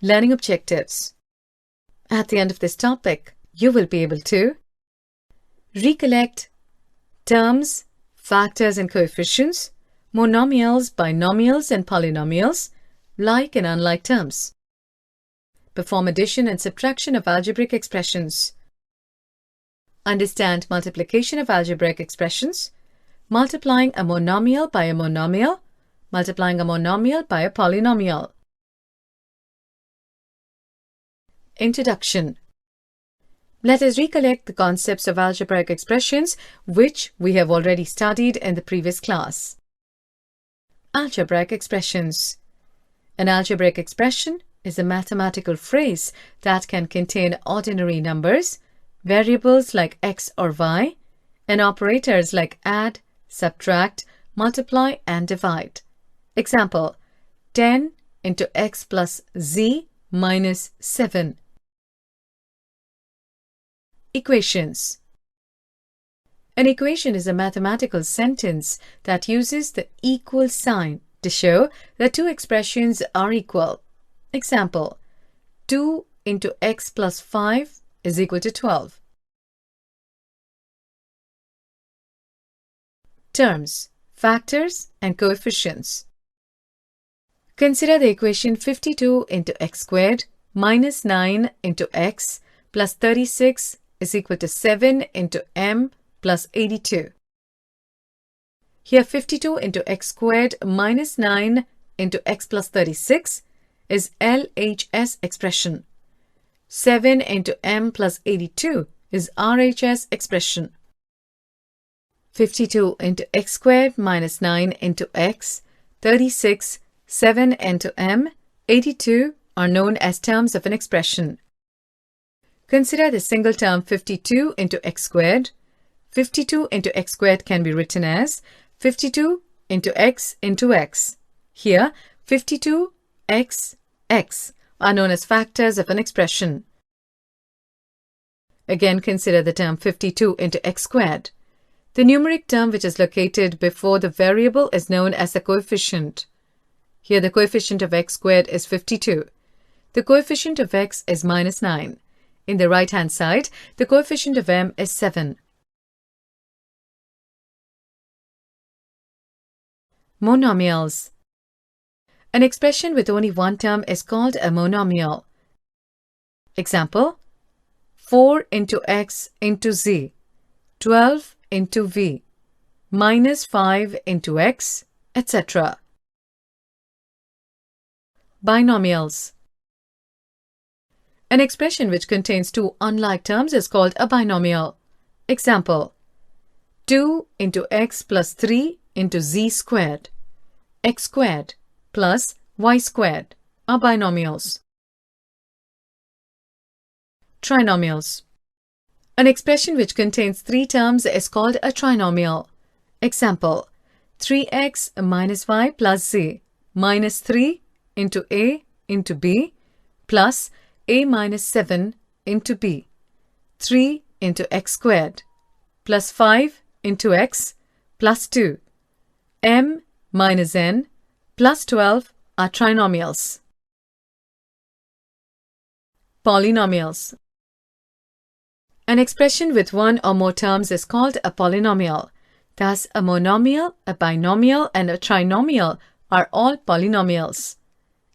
Learning objectives. At the end of this topic, you will be able to recollect terms, factors and coefficients, monomials, binomials and polynomials, like and unlike terms. Perform addition and subtraction of algebraic expressions. Understand multiplication of algebraic expressions, multiplying a monomial by a monomial, multiplying a monomial by a polynomial. Introduction. Let us recollect the concepts of algebraic expressions which we have already studied in the previous class. Algebraic expressions. An algebraic expression is a mathematical phrase that can contain ordinary numbers, variables like x or y, and operators like add, subtract, multiply, and divide. Example, 10 into x plus z minus 7. Equations. An equation is a mathematical sentence that uses the equal sign to show that two expressions are equal. Example, 2 into x plus 5 is equal to 12. Terms, factors, and coefficients. Consider the equation 52 into x squared minus 9 into x plus 36 is equal to 7 into m plus 82. Here 52 into x squared minus 9 into x plus 36 is LHS expression. 7 into m plus 82 is RHS expression. 52 into x squared minus 9 into x, 36, 7 into m, 82 are known as terms of an expression. Consider the single term 52 into x squared. 52 into x squared can be written as 52 into x into x. Here, 52, x, x are known as factors of an expression. Again, consider the term 52 into x squared. The numeric term which is located before the variable is known as the coefficient. Here, the coefficient of x squared is 52. The coefficient of x is minus 9. In the right-hand side, the coefficient of m is 7. Monomials. An expression with only one term is called a monomial. Example, 4 into x into z, 12 into v, minus 5 into x, etc. Binomials. An expression which contains two unlike terms is called a binomial. Example, 2 into x plus 3 into z squared, x squared plus y squared are binomials. Trinomials. An expression which contains three terms is called a trinomial. Example, 3x minus y plus z minus 3 into a into b plus a minus 7 into b, 3 into x squared, plus 5 into x, plus 2, m minus n, plus 12 are trinomials. Polynomials. An expression with one or more terms is called a polynomial. Thus, a monomial, a binomial, and a trinomial are all polynomials.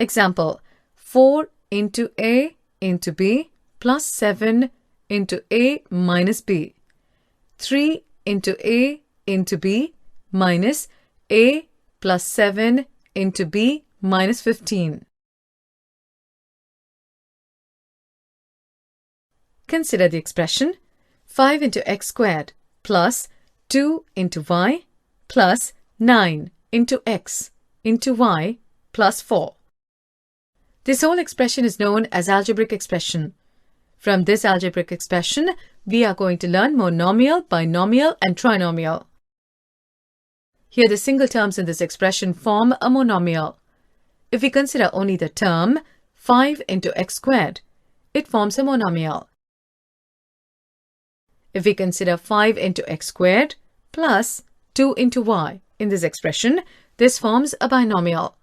Example, 4 into a into b plus 7 into a minus b, 3 into a into b minus a plus 7 into b minus 15. Consider the expression 5 into x squared plus 2 into y plus 9 into x into y plus 4. This whole expression is known as algebraic expression. From this algebraic expression, we are going to learn monomial, binomial, and trinomial. Here, the single terms in this expression form a monomial. If we consider only the term 5 into x squared, it forms a monomial. If we consider 5 into x squared plus 2 into y in this expression, this forms a binomial.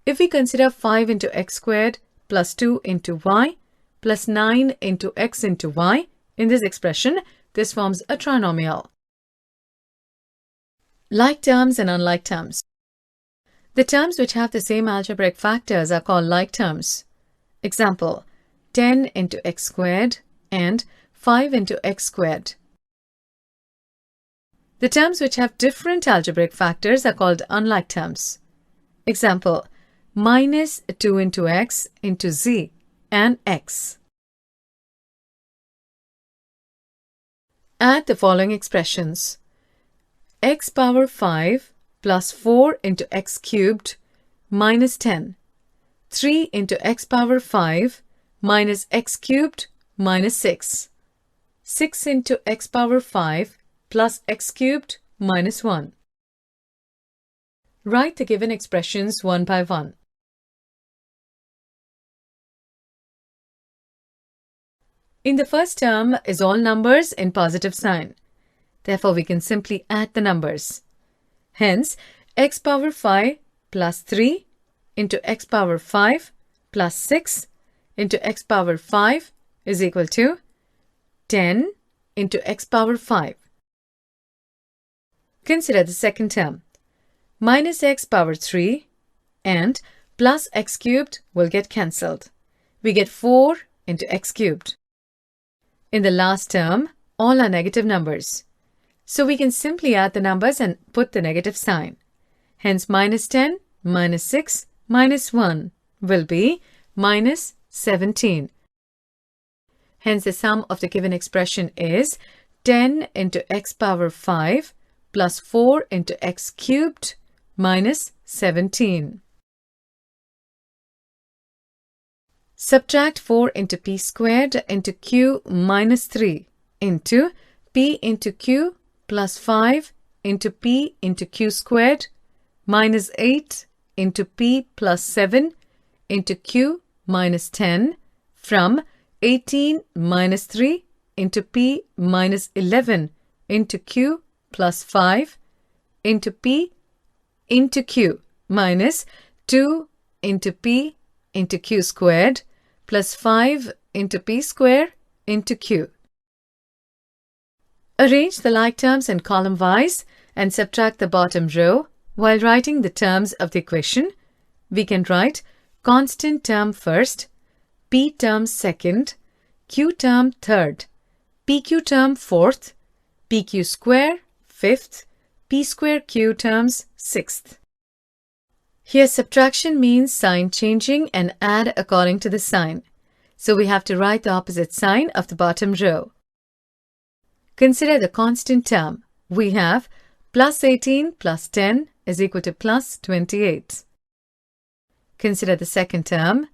If we consider 5 into x squared plus 2 into y plus 9 into x into y, in this expression, this forms a trinomial. Like terms and unlike terms. The terms which have the same algebraic factors are called like terms. Example, 10 into x squared and 5 into x squared. The terms which have different algebraic factors are called unlike terms. Example, minus 2 into x into z and x. Add the following expressions. X power 5 plus 4 into x cubed minus 10. 3 into x power 5 minus x cubed minus 6. 6 into x power 5 plus x cubed minus 1. Write the given expressions one by one. In the first term is all numbers in positive sign. Therefore, we can simply add the numbers. Hence, x power 5 plus 3 into x power 5 plus 6 into x power 5 is equal to 10 into x power 5. Consider the second term. Minus x power 3 and plus x cubed will get cancelled. We get 4 into x cubed. In the last term, all are negative numbers. So we can simply add the numbers and put the negative sign. Hence, minus 10, minus 6, minus 1 will be minus 17. Hence, the sum of the given expression is 10 into x power 5 plus 4 into x cubed minus 17. Subtract 4 into p squared into q minus 3 into p into q plus 5 into p into q squared minus 8 into p plus 7 into q minus 10 from 18 minus 3 into p minus 11 into q plus 5 into p into q minus 2 into p into q squared plus 5 into p square into q. Arrange the like terms in column-wise and subtract the bottom row. While writing the terms of the equation, we can write constant term first, p term second, q term third, pq term fourth, pq square fifth, p square q terms sixth. Here subtraction means sign changing and add according to the sign. So we have to write the opposite sign of the bottom row. Consider the constant term. We have plus 18 plus 10 is equal to plus 28. Consider the second term.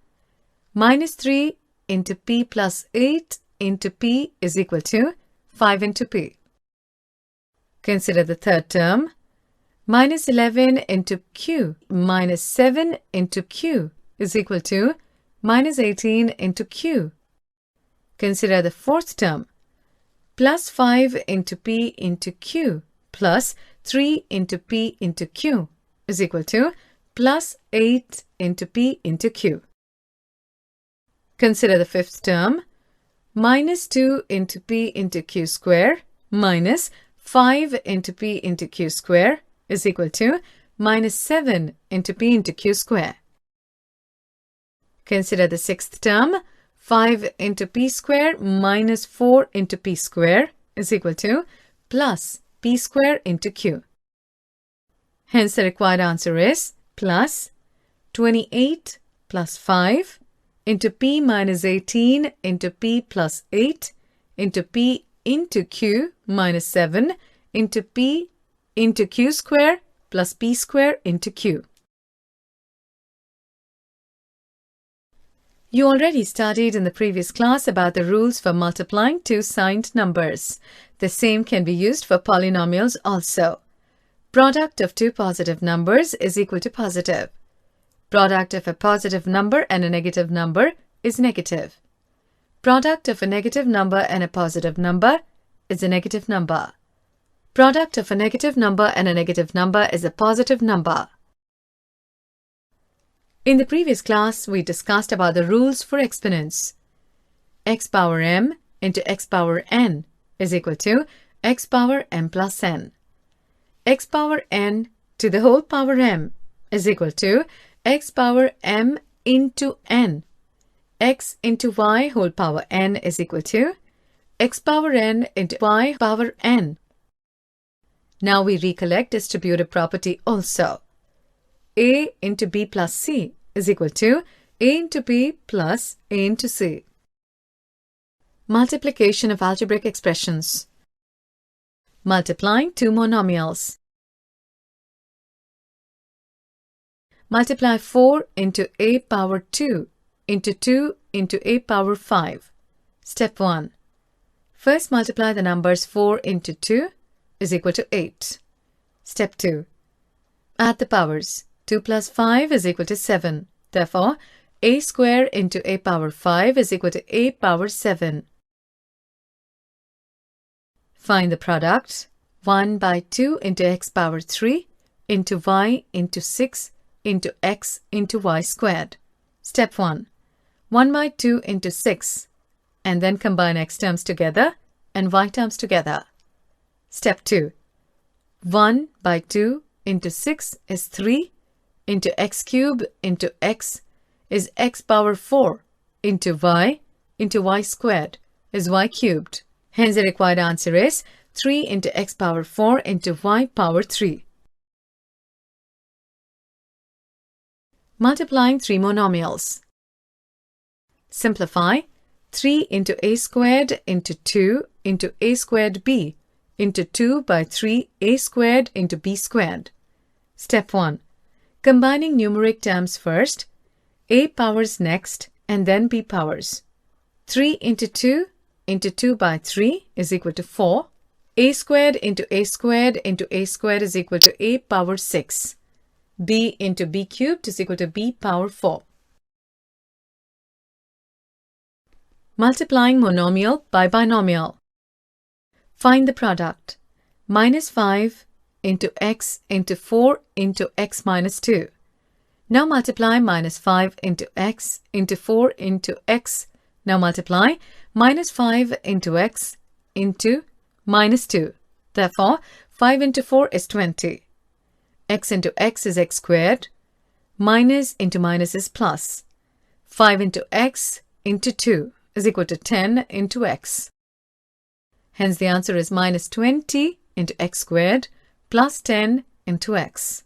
Minus 3 into p plus 8 into p is equal to 5 into p. Consider the third term. Minus 11 into q minus 7 into q is equal to minus 18 into q. Consider the fourth term. Plus 5 into p into q plus 3 into p into q is equal to plus 8 into p into q. Consider the fifth term. Minus 2 into p into q square minus 5 into p into q square is equal to minus 7 into p into q square. Consider the sixth term. 5 into p square minus 4 into p square is equal to plus p square into q. Hence, the required answer is plus 28 plus 5 into p minus 18 into p plus 8 into p into q minus 7 into p into q square plus p square into q. You already studied in the previous class about the rules for multiplying two signed numbers. The same can be used for polynomials also. Product of two positive numbers is equal to positive. Product of a positive number and a negative number is negative. Product of a negative number and a positive number is a negative number. Product of a negative number and a negative number is a positive number. In the previous class, we discussed about the rules for exponents. X power m into x power n is equal to x power m plus n. X power n to the whole power m is equal to x power m into n. X into y whole power n is equal to x power n into y power n. Now we recollect distributive property also. A into B plus C is equal to A into B plus A into C. Multiplication of algebraic expressions. Multiplying two monomials. Multiply 4 into A power 2 into 2 into A power 5. Step 1. First multiply the numbers 4 into 2 is equal to 8. Step 2. Add the powers. 2 plus 5 is equal to 7. Therefore, A square into A power 5 is equal to A power 7. Find the product. 1 by 2 into x power 3 into y into 6 into x into y squared. Step 1. 1 by 2 into 6 and then combine x terms together and y terms together. Step 2. 1 by 2 into 6 is 3 into x cubed into x is x power 4 into y squared is y cubed. Hence the required answer is 3 into x power 4 into y power 3. Multiplying three monomials. Simplify. 3 into a squared into 2 into a squared b into 2 by 3 a squared into b squared. Step 1. Combining numeric terms first, a powers next and then b powers. 3 into 2 by 3 is equal to 4. A squared into a squared into a squared is equal to a power 6. B into b cubed is equal to b power 4. Multiplying monomial by binomial. Find the product. Minus 5 into x into 4 into x minus 2. Now multiply minus 5 into x into 4 into x. Now multiply minus 5 into x into minus 2. Therefore, 5 into 4 is 20. X into x is x squared. Minus into minus is plus. 5 into x into 2 is equal to 10 into x. Hence the answer is minus 20 into x squared plus 10 into x.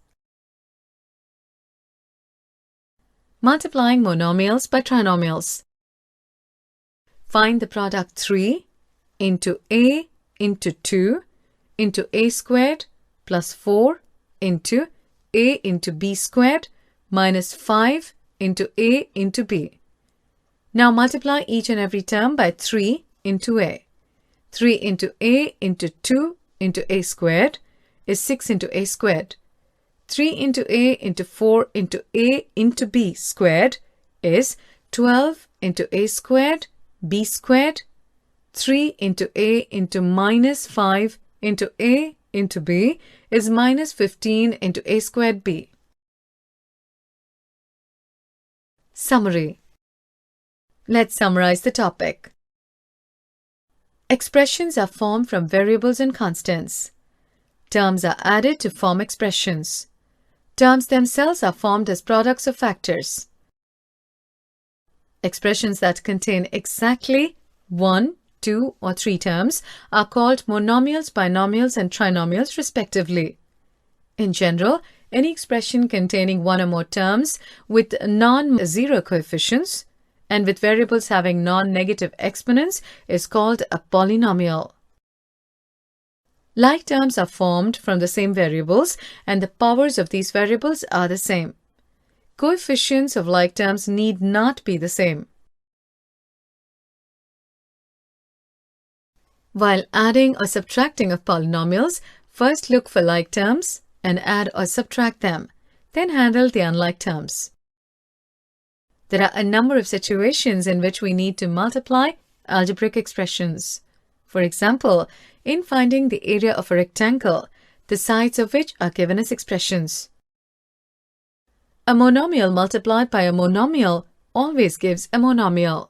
Multiplying monomials by trinomials. Find the product 3 into a into 2 into a squared plus 4 into a into b squared minus 5 into a into b. Now multiply each and every term by 3 into a. 3 into a into 2 into a squared is 6 into a squared. 3 into a into 4 into a into b squared is 12 into a squared b squared. 3 into a into minus 5 into a into b is minus 15 into a squared b. Summary. Let's summarize the topic. Expressions are formed from variables and constants. Terms are added to form expressions. Terms themselves are formed as products of factors. Expressions that contain exactly 1, 2, or 3 terms are called monomials, binomials, and trinomials respectively. In general, any expression containing one or more terms with non-zero coefficients and with variables having non-negative exponents is called a polynomial. Like terms are formed from the same variables and the powers of these variables are the same. Coefficients of like terms need not be the same. While adding or subtracting of polynomials, first look for like terms and add or subtract them, then handle the unlike terms. There are a number of situations in which we need to multiply algebraic expressions. For example, in finding the area of a rectangle, the sides of which are given as expressions. A monomial multiplied by a monomial always gives a monomial.